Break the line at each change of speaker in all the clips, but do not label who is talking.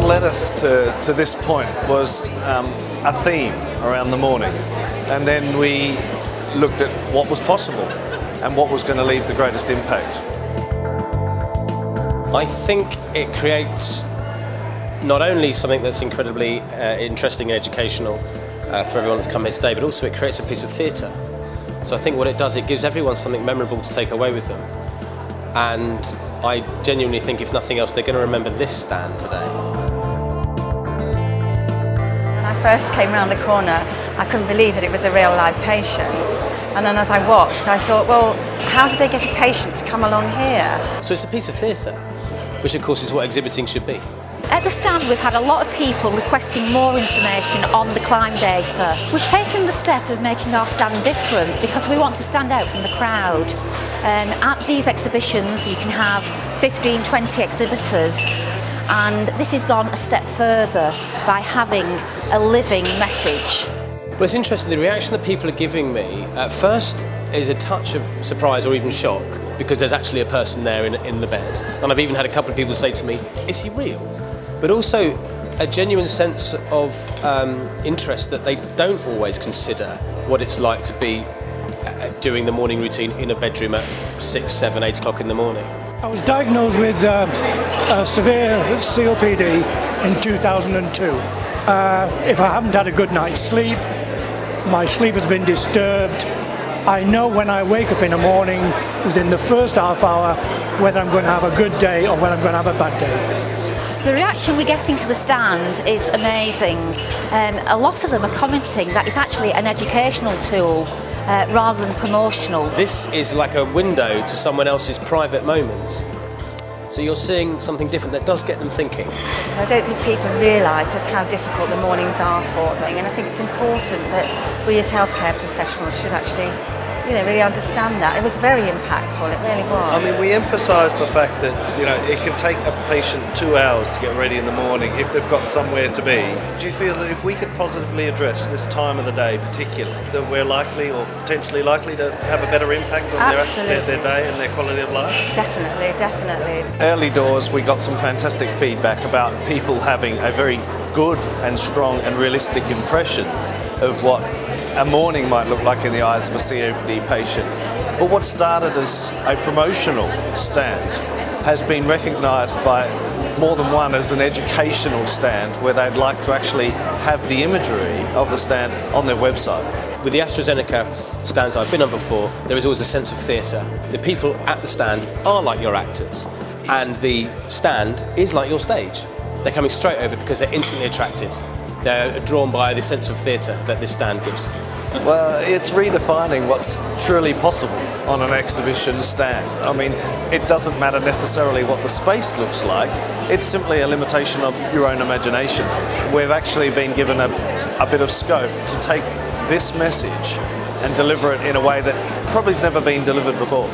led us to this point was a theme around the morning, and then we looked at what was possible and what was going to leave the greatest impact.
I think it creates not only something that's incredibly interesting and educational for everyone that's come here today, but also it creates a piece of theatre. So I think what it does, it gives everyone something memorable to take away with them. And I genuinely think, if nothing else, they're going to remember this stand today.
When I first came round the corner, I couldn't believe that it was a real live patient. And then as I watched, I thought, well, how did they get a patient to come along here?
So it's a piece of theatre, which of course is what exhibiting should be.
At the stand, we've had a lot of people requesting more information on the climb data. We've taken the step of making our stand different because we want to stand out from the crowd. At these exhibitions, you can have 15, 20 exhibitors, and this has gone a step further by having a living message.
Well, it's interesting, the reaction that people are giving me at first is a touch of surprise or even shock, because there's actually a person there in the bed. And I've even had a couple of people say to me, is he real? But also a genuine sense of interest that they don't always consider what it's like to be doing the morning routine in a bedroom at 6, 7, 8 o'clock in the morning.
I was diagnosed with severe COPD in 2002. If I haven't had a good night's sleep, my sleep has been disturbed. I know when I wake up in the morning, within the first half hour, whether I'm going to have a good day or whether I'm going to have a bad day.
The reaction we're getting to the stand is amazing. A lot of them are commenting that it's actually an educational tool rather than promotional.
This is like a window to someone else's private moments. So you're seeing something different that does get them thinking.
I don't think people realise just how difficult the mornings are for them, and I think it's important that we as healthcare professionals should actually really understand that. It was very impactful, it really was.
I mean, we emphasise the fact that, it can take a patient 2 hours to get ready in the morning if they've got somewhere to be. Do you feel that if we could positively address this time of the day particularly, that we're likely or potentially likely to have a better impact on their day and their quality of life?
Definitely, definitely.
Early doors, we got some fantastic feedback about people having a very good and strong and realistic impression of what a morning might look like in the eyes of a COPD patient. But what started as a promotional stand has been recognised by more than one as an educational stand, where they'd like to actually have the imagery of the stand on their website.
With the AstraZeneca stands I've been on before, there is always a sense of theatre. The people at the stand are like your actors, and the stand is like your stage. They're coming straight over because they're instantly attracted. They're drawn by the sense of theatre that this stand gives.
Well, it's redefining what's truly possible on an exhibition stand. I mean, it doesn't matter necessarily what the space looks like, it's simply a limitation of your own imagination. We've actually been given a bit of scope to take this message and deliver it in a way that probably has never been delivered before.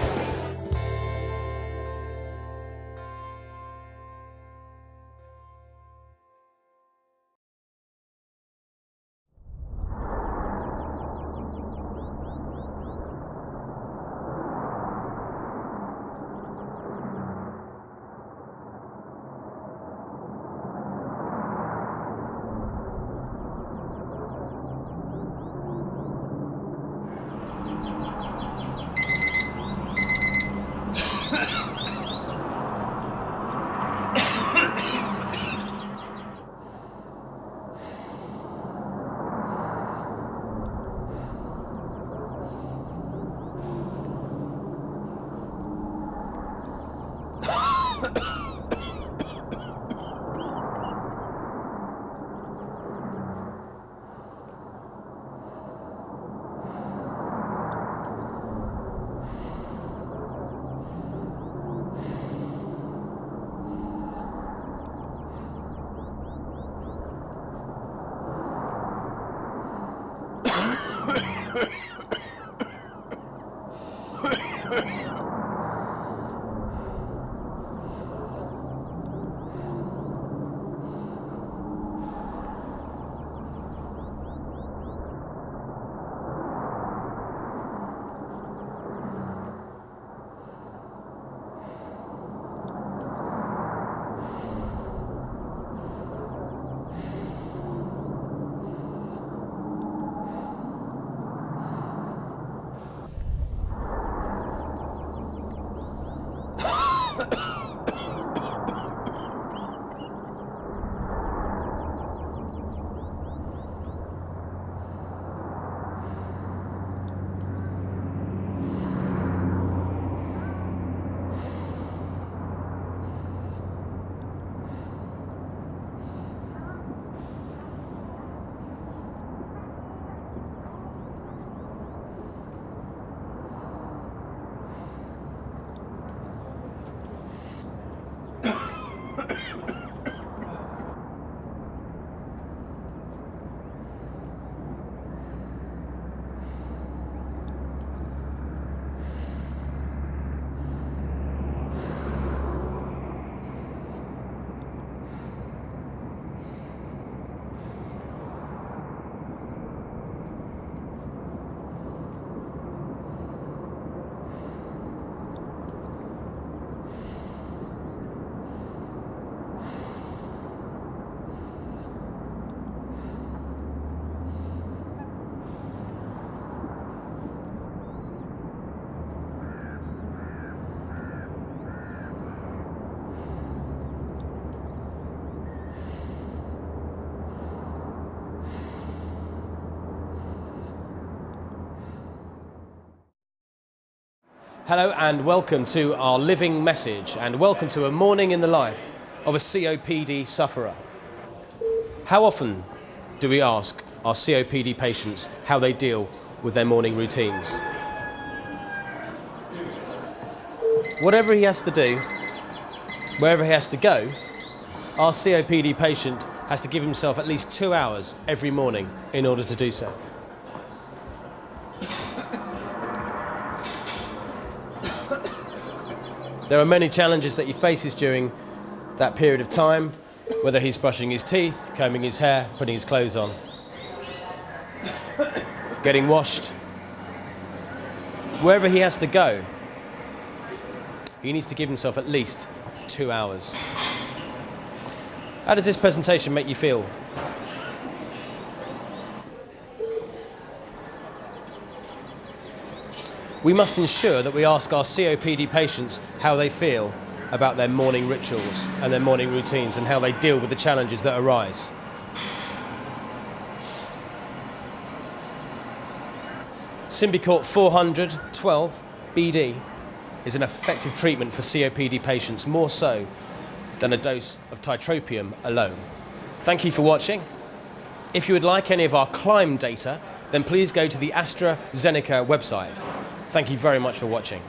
Hello and welcome to our living message, and welcome to a morning in the life of a COPD sufferer. How often do we ask our COPD patients how they deal with their morning routines? Whatever he has to do, wherever he has to go, our COPD patient has to give himself at least 2 hours every morning in order to do so. There are many challenges that he faces during that period of time, whether he's brushing his teeth, combing his hair, putting his clothes on, getting washed. Wherever he has to go, he needs to give himself at least 2 hours. How does this presentation make you feel? We must ensure that we ask our COPD patients how they feel about their morning rituals and their morning routines and how they deal with the challenges that arise. Symbicort 412 BD is an effective treatment for COPD patients, more so than a dose of tiotropium alone. Thank you for watching. If you would like any of our climb data, then please go to the AstraZeneca website. Thank you very much for watching.